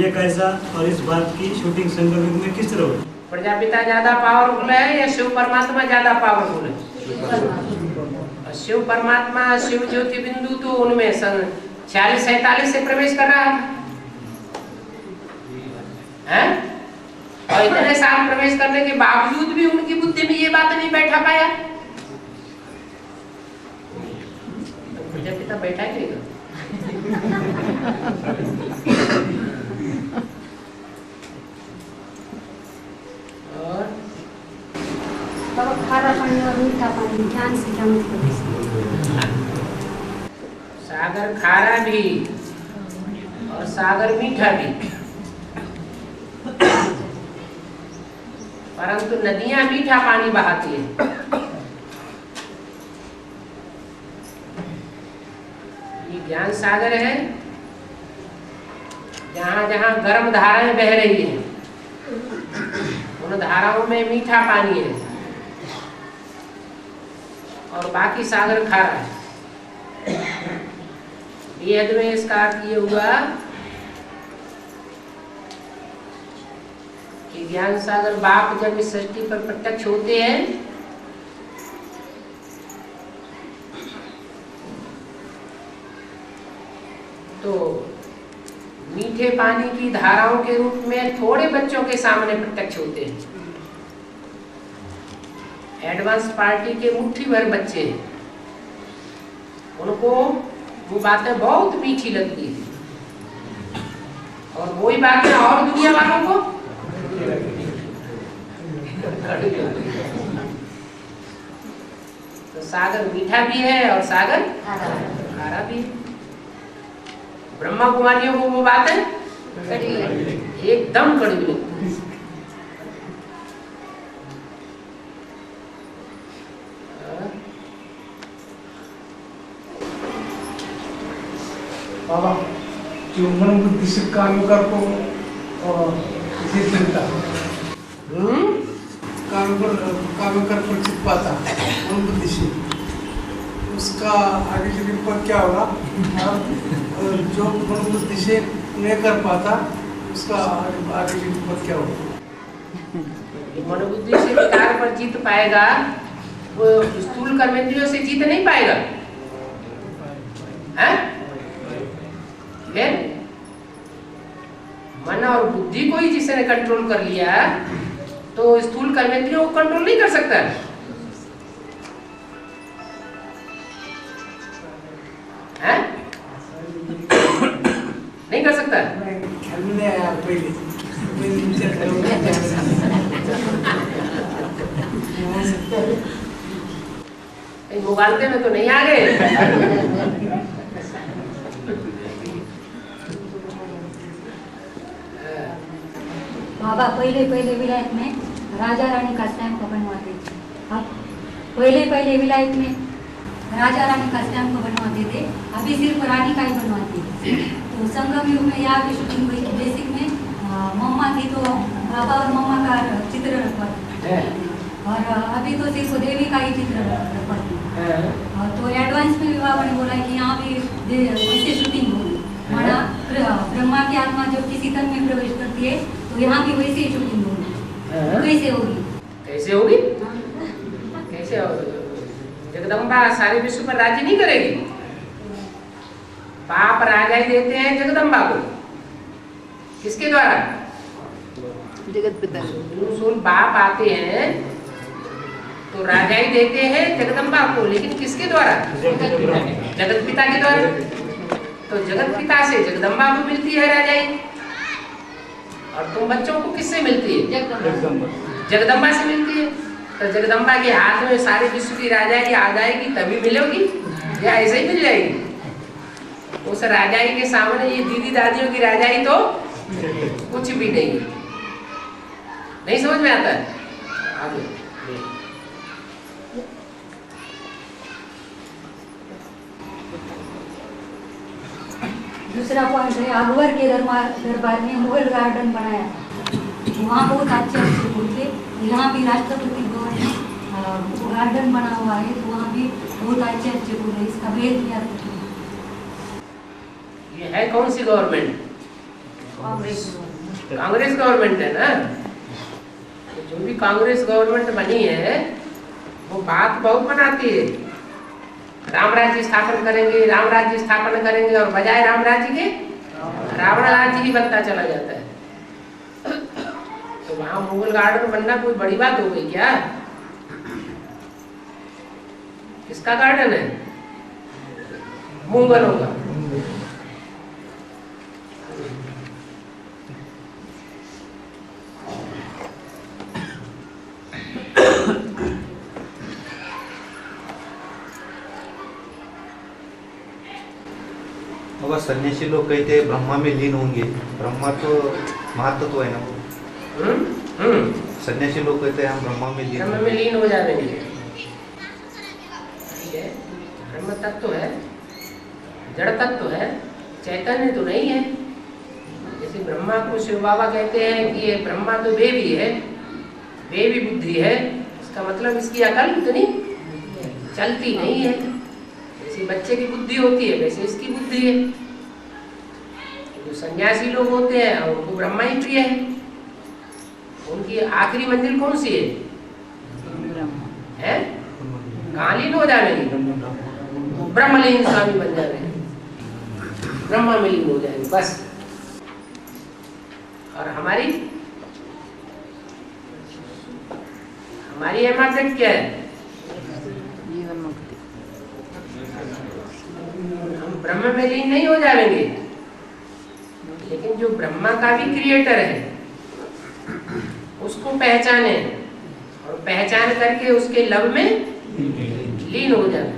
ये कैसा? और इस बात की शूटिंग संगम में किस तरह होती? प्रजापिता ज्यादा पावरफुल है या शिव परमात्मा ज्यादा पावरफुल है? शिव परमात्मा शिव ज्योति बिंदु तो उनमें 46-47 से प्रवेश कर रहा है, और इतने साल प्रवेश करने के बावजूद भी उनकी बुद्धि में ये बात नहीं बैठा पाया। तो प्रजापिता बैठा ही नहीं। और खारा पानी और मीठा पानी ध्यान से सागर खारा भी और सागर मीठा भी, परंतु नदियां मीठा पानी बहाती है। ये ज्ञान सागर है, जहाँ जहाँ गर्म धाराएं बह रही हैं उन धाराओं में मीठा पानी है और बाकी सागर खारा है। वेद में इसका अर्थ ये हुआ कि ज्ञान सागर बाप जब इस सृष्टि पर प्रत्यक्ष होते हैं तो मीठे पानी की धाराओं के रूप में थोड़े बच्चों के सामने प्रत्यक्ष होते हैं। एडवांस पार्टी के मुट्ठी भर बच्चे हैं, उनको वो बातें बहुत मीठी लगती है और वही बातें और दुनिया वालों को तो सागर मीठा भी है और सागर खारा भी है। ब्रह्मा कुमारियों को वो बातें एकदम कड़वी लगती है। बाबा जो मन बुद्धि से काम कर को इसे चिंता काम कर को चित पाता मन बुद्धि से उसका आगे चल पर क्या होगा और जो मन बुद्धि से नहीं कर पाता उसका आगे चल पर क्या होगा। मन बुद्धि से विकार पर जीत पाएगा वो स्थूल कर्मेंद्रियों से जीत नहीं पाएगा है? मन और बुद्धि को ही जिसने कंट्रोल कर लिया तो स्थूल कर्मेंद्रियों को कंट्रोल नहीं कर सकता है? नहीं कर सकता। मुगालते में तो नहीं आ गए। बाबा पहले पहले विलायत में राजा रानी का स्टैम्प को बनवाते थे। अब पहले विलायत में राजा रानी का स्टैम्प को बनवाते थे, अभी सिर्फ रानी का ही बनवाते थे। तो संगम युग में यहाँ की शूटिंग हुई थी। बेसिक में मम्मा थी तो बाबा और मम्मा का चित्र रखवाते और अभी तो सिर्फ देवी का ही चित्र रखवाते। तो एडवांस में बाबा ने बोला कि यहाँ भी वैसे शूटिंग होगी। माना ब्रह्मा की आत्मा जब किसी तन में प्रवेश करती है तो यहाँ भी वैसे ही शूटिंग होगी। कैसे होगी? कैसे होगी? कैसे होगी? जगदम्बा सारे विश्व पर राज्य नहीं करेगी। बाप राजा ही देते हैं जगदम्बा को। किसके द्वारा? जगत पिता। सूल बाप आते हैं तो राजा ही देते हैं जगदम्बा को, लेकिन किसके द्वारा? जगत पिता के द्वारा। तो जगत पिता से जगदम्बा को मिलती है राजाई और तुम बच्चों को किससे मिलती है? जगदम्बा से मिलती है। तो जगदम्बा के हाथ में सारे विश्व की राजाई आ जाएगी तभी मिलेगी या ऐसे ही मिल जाएगी? उस राजाई के सामने ये दीदी दादियों की राजाई तो कुछ भी नहीं समझ में आता है। आगे दूसरा पॉइंट है अकबर के दरबार में मुगल गार्डन बनाया था। वहाँ बहुत अच्छे फूल थे। यहाँ भी राष्ट्रपति भवन में गार्डन बना हुआ है तो वहाँ भी बहुत अच्छे फूल है। इसका भेद क्या है? ये है कौन सी गवर्नमेंट? कांग्रेस गवर्नमेंट है ना। तो जो भी कांग्रेस गवर्नमेंट बनी है वो बात बहुत बनाती है। राम राज्य स्थापन करेंगे, राम राज्य स्थापन करेंगे और बजाय राम राज्य के रावण राज्य ही बनता चला जाता है। तो वहां मुगल गार्डन बनना कोई बड़ी बात हो गई क्या? किसका गार्डन है? मुगलों का। अगर सन्यासी लोग कहते हैं ब्रह्मा में लीन होंगे, ब्रह्मा तो महातत्व है ना वो। सन्यासी लोग कहते हैं हम ब्रह्मा में लीन हो जाएंगे। ठीक है, ब्रह्म तत्व है, जड़ तत्व है, चैतन्य तो नहीं है। ये जैसे ब्रह्मा को शिव बाबा कहते हैं कि ये ब्रह्मा तो बेबी है, बेबी बुद्धि है, इसका मतलब इसकी अकल इतनी चलती नहीं है। जैसे बच्चे की बुद्धि होती है वैसे इसकी बुद्धि है। जो सन्यासी लोग होते हैं उनको ब्रह्मा ही प्रिय है। उनकी आखिरी मंजिल कौन सी है? कहाँ लीन हो जाएंगे? ब्रह्मलीन स्वामी बन जाएंगे, ब्रह्मा में लीन हो जाएंगे बस। और हमारी एमार्टेट क्या है? हम ब्रह्म में लीन नहीं हो जाएंगे, लेकिन जो ब्रह्मा का भी क्रिएटर है उसको पहचाने और पहचान करके उसके लव में लीन हो जाए।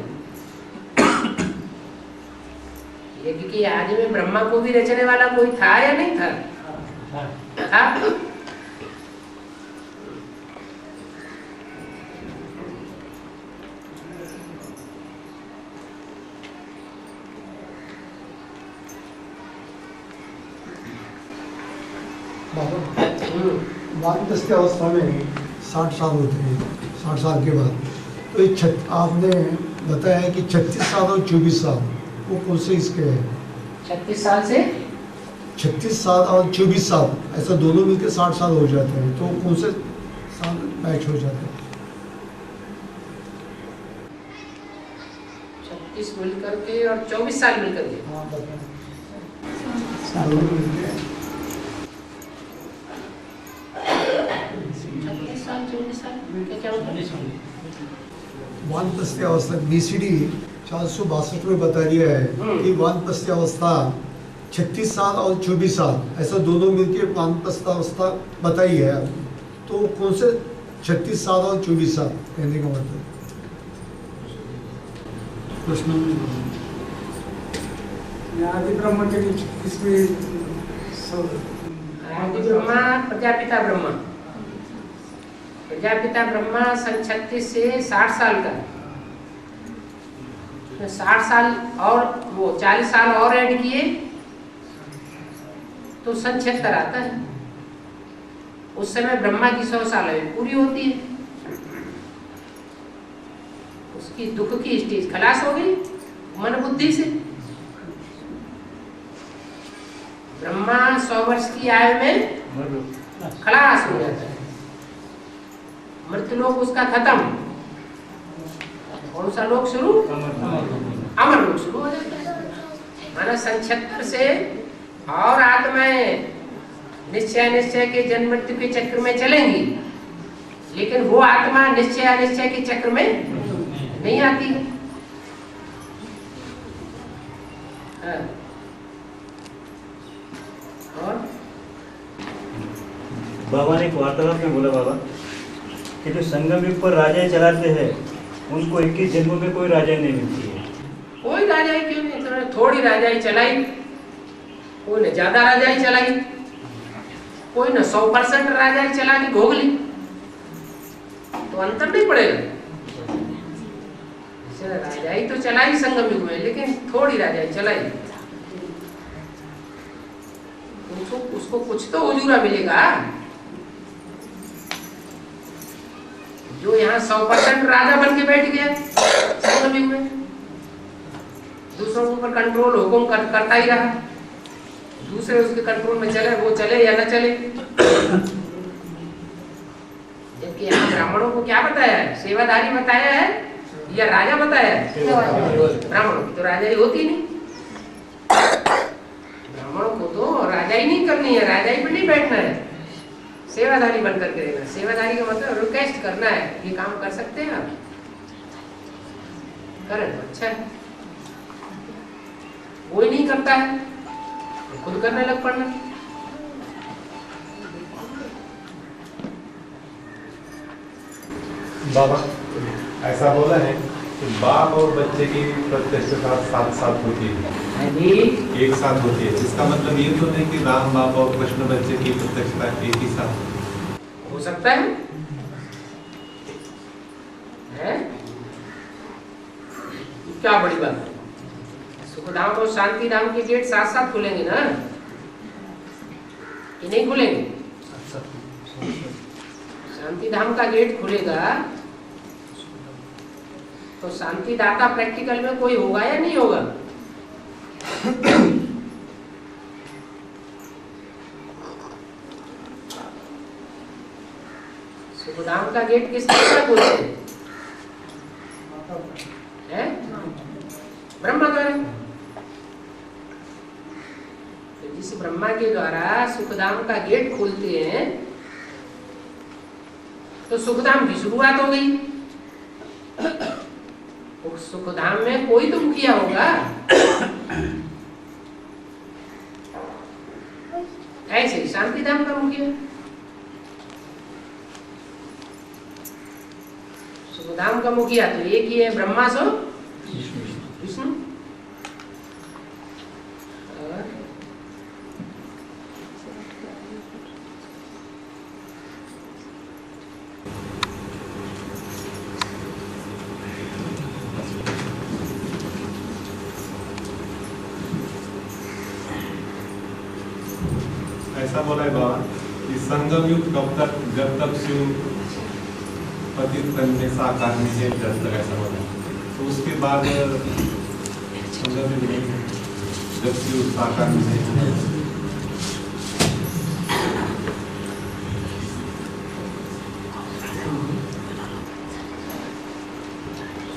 ये क्योंकि आदि में ब्रह्मा को भी रचने वाला कोई था या नहीं था? था। वानप्रस्थ अवस्था में 60 साल होते हैं, 60 साल के बाद तो ये आपने बताया है कि 36 साल और 24 साल वो कौन से इसके हैं? 36 साल से 36 साल और 24 साल ऐसा दोनों मिलकर 60 साल हो जाते हैं, तो कौन से साल मैच हो जाते हैं? 36 मिलकर के और 24 साल मिलकर के। हाँ बताएं। वानप्रस्थ अवस्था BCD 462 में बता दिया है कि वानप्रस्थ अवस्था 36 साल और 24 साल ऐसा दोनों मिलकर वानप्रस्थ अवस्था बताई है। तो कौन से 36 साल और 24 साल कहने का मतलब? प्रश्न आदि ब्रह्म के नीचे इसमें आदि ब्रह्मा प्रजापिता ब्रह्मा, प्रजापिता ब्रह्मा सन 36 से 60 साल का, 60 साल और वो 40 साल और ऐड किए तो सन 76 आता है। उस समय ब्रह्मा की 100 साल पूरी होती है। उसकी दुख की स्टेज खलास हो गई मन बुद्धि से। ब्रह्मा 100 वर्ष की आयु में खलास हो जाता है, मृत्युलोक उसका खत्म, कौन सा लोक शुरू? अमर लोक शुरू हो जाता है। माना सन 76 से और आत्माएं निश्चय के जन्म मृत्यु के चक्र में चलेंगी, लेकिन वो आत्मा निश्चय के चक्र में नहीं आती है। और बाबा ने एक वार्तालाप में बोला बाबा कि जो संगम युग पर राजाएं चलाते हैं उनको 21 जन्मों में कोई राजाई नहीं मिलती है। कोई राजाई क्यों नहीं? थोड़ी राजाई चलाई, कोई ने ज्यादा राजाई चलाई, कोई ने 100% राजाई चला के भोग ली, तो अंतर नहीं पड़ेगा। राजाई तो चलाई संगम युग में, लेकिन थोड़ी राजाई चलाई, उसको कुछ तो उजूरा मिलेगा। जो यहाँ 100% राजा बन के बैठ गया संगम युग में, दूसरों के ऊपर कंट्रोल हुकुम करता ही रहा, दूसरे उसके कंट्रोल में चले, वो चले या न चले। जबकि यहाँ ब्राह्मणों को क्या बताया है? सेवादारी बताया है या राजा बताया है? ब्राह्मणों की तो राजाई होती नहीं। ब्राह्मणों को तो राजाई नहीं करनी है, राजाई पे नहीं बैठना है, सेवादारी बनकर के रहना। सेवादारी का मतलब रिक्वेस्ट करना है, ये काम कर सकते हैं आप, करें तो अच्छा है। कोई नहीं करता है तो खुद करने लग पड़ना। बाबा ऐसा बोला है कि बाप और बच्चे की प्रत्यक्षता साथ साथ होती है, एक साथ होती है। इसका मतलब ये तो नहीं कि राम बाप और कृष्ण बच्चे की प्रत्यक्षता एक ही साथ हो सकता है, क्या बड़ी बात है? सुखधाम और शांति धाम के गेट साथ साथ खुलेंगे ना। कि नहीं खुलेंगे? शांति धाम का गेट खुलेगा तो शांति दाता प्रैक्टिकल में कोई होगा या नहीं होगा? सुखधाम का गेट किस तरह खोलते हैं? ब्रह्मा द्वारा। तो जिस ब्रह्मा के द्वारा सुखधाम का गेट खोलते हैं तो सुखधाम की शुरुआत हो गई। उस सुखधाम में कोई तो मुखिया होगा। ऐसे ही शांतिधाम का मुखिया। सुखधाम का मुखिया तो एक ही है, ब्रह्मा सो विष्णु। ऐसा बोला है बाबा कि संगम युग कब तक, जब तक शिव पतित तन में साकार में है, जब तक ऐसा बोला है। तो उसके बाद संगम युग नहीं है, जब शिव साकार में है।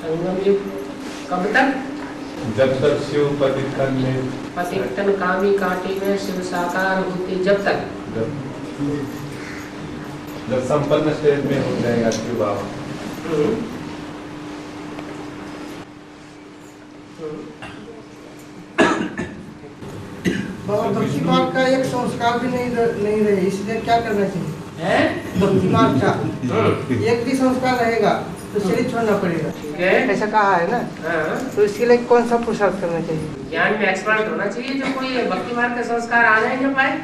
संगम युग कब तक? जब तक शिव पतित तन में, पतित तन कामी कांटे में शिव साकार होते जब तक, जब संपन्न स्टेज में हो जाएगा शिव बाबा। भक्ति मार्ग का एक संस्कार भी नहीं रहे, इसलिए क्या करना चाहिए? भक्ति मार्ग का एक भी संस्कार रहेगा तो शरीर छोड़ना पड़ेगा, ऐसा कहा है ना। तो इसके लिए कौन सा पुरुषार्थ करना चाहिए? ज्ञान में एक्सपर्ट होना चाहिए जो कोई भक्ति मार्ग का संस्कार आ जाए ना पाए।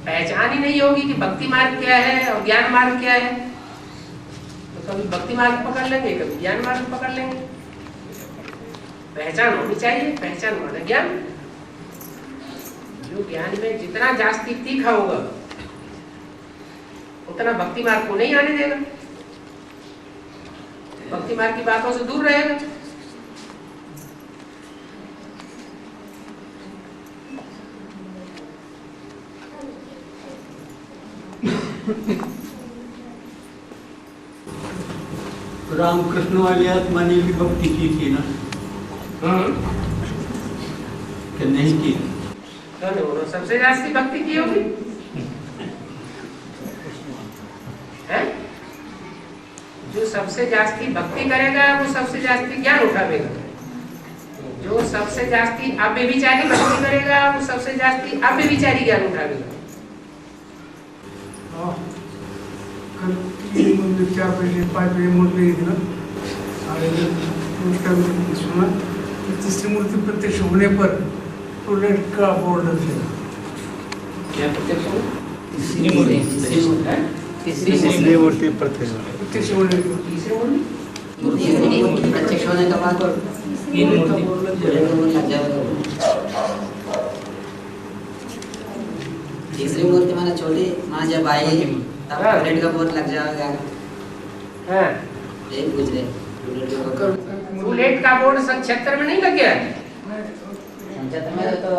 पहचान ही नहीं होगी कि भक्ति मार्ग क्या है और ज्ञान मार्ग क्या है, तो कभी भक्ति मार्ग पकड़ लेंगे, कभी ज्ञान मार्ग पकड़ लेंगे। पहचान होनी चाहिए, पहचान माना ज्ञान। जो ज्ञान में जितना जास्ती तीखा होगा उतना भक्ति मार्ग को नहीं आने देगा, भक्ति मार्ग की बातों से दूर रहेगा। रामकृष्ण वाली आत्मा ने भी भक्ति की थी ना? कि नहीं की? सबसे जास्ती भक्ति की होगी है? जो सबसे जास्ती भक्ति करेगा वो सबसे जास्ती ज्ञान उठावेगा। जो सबसे जास्ती अव्यभिचारी भक्ति करेगा वो सबसे जास्ती अव्यभिचारी ज्ञान उठावेगा। चार पहले 5 बजे मूर्ति गई थी ना, सुना तीसरी मूर्ति प्रत्यक्ष होने पर टॉयलेट का बोर्ड लगेगा। क्या प्रत्यक्ष हो? तीसरी मूर्ति प्रत्यक्ष होने प्रत्यक्ष होने के बाद तीसरी मूर्ति माना छोटी, माना जब आई तब टॉयलेट का बोर्ड लग जाएगा। यही पूछ रहे। टॉयलेट का बोर्ड सन 76 में नहीं लग गया? सन 76 में तो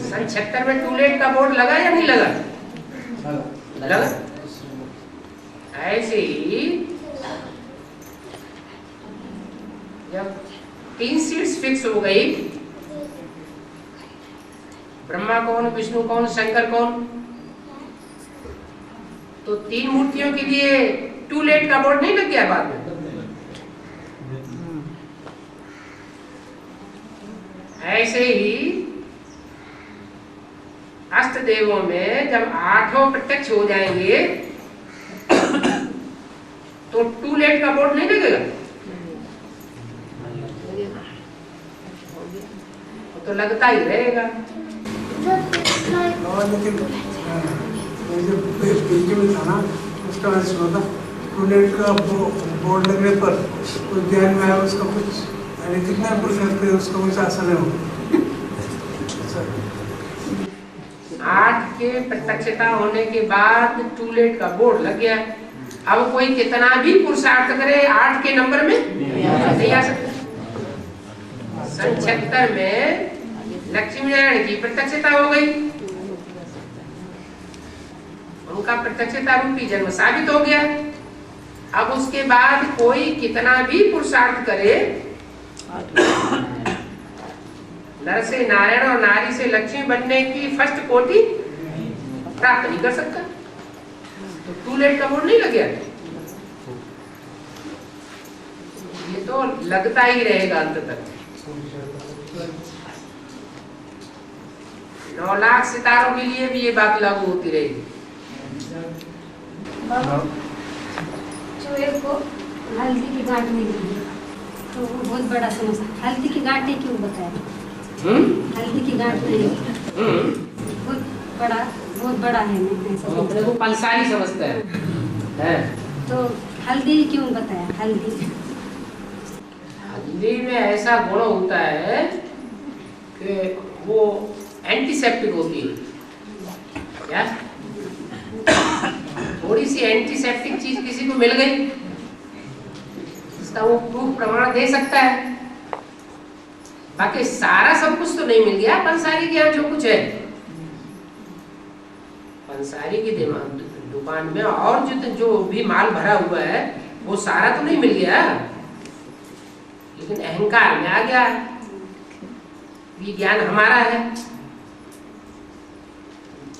सन 76 में टॉयलेट का बोर्ड लगा या नहीं लगा? लगा। ऐसे ही जब 3 सीट्स फिक्स हो गई, ब्रह्मा कौन, विष्णु कौन, शंकर कौन, तो 3 मूर्तियों के लिए टॉयलेट का बोर्ड नहीं लग गया बाद में? ऐसे ही अष्ट देवों में जब 8 प्रत्यक्ष हो जाएंगे तो टॉयलेट का बोर्ड नहीं लगेगा? तो लगता ही रहेगा। लेकिन था ना उसका मैंने सुना था टॉयलेट का बोर्ड लगने पर कुछ ध्यान में आया, उसका कुछ मैंने कितना पुरुषार्थ किया उसका वैसा असर है। 8 के प्रत्यक्षता होने के बाद टूलेट का बोर्ड लग गया। अब कोई कितना भी पुरुषार्थ करे 8 के नंबर में नहीं आ सकता। सन 76 में लक्ष्मी नारायण की प्रत्यक्षता हो गई, उनका प्रत्यक्षता रूपी जन्म साबित हो गया। अब उसके बाद कोई कितना भी पुरुषार्थ करे नर से नारायण और नारी से लक्ष्मी बनने की फर्स्ट कोटि प्राप्त नहीं कर सकता। तो टूलेट का बोर्ड नहीं लग गया, ये तो लगता ही रहेगा अंत तक। 9 लाख सितारों के लिए भी ये बात लागू होती रहेगी। चूहे को हल्दी की गांठ में दी तो वो बहुत बड़ा समस्या। हल्दी की गांठ क्यों बताया? हल्दी की गांठ नहीं, बहुत बड़ा है। अपने को पंसारी समझता है। तो हल्दी क्यों बताया? हल्दी में ऐसा गुण होता है कि वो एंटीसेप्टिक होती है। क्या थोड़ी सी एंटीसेप्टिक चीज किसी को मिल गई, इसका वो प्रूफ प्रमाण दे सकता है। बाकी सारा सब कुछ तो नहीं मिल गया पंसारी के यहाँ। जो कुछ है पंसारी की दुकान में और जो भी माल भरा हुआ है वो सारा तो नहीं मिल गया, लेकिन अहंकार में आ गया ये ज्ञान हमारा है।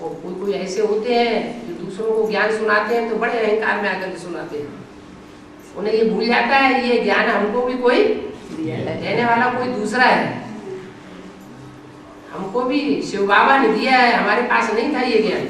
और कोई ऐसे होते हैं जो दूसरों को ज्ञान सुनाते हैं तो बड़े अहंकार में आकर के सुनाते हैं। उन्हें ये भूल जाता है ये ज्ञान हमको भी कोई देने वाला कोई दूसरा है। हमको भी शिव बाबा ने दिया है, हमारे पास नहीं था ये ज्ञान।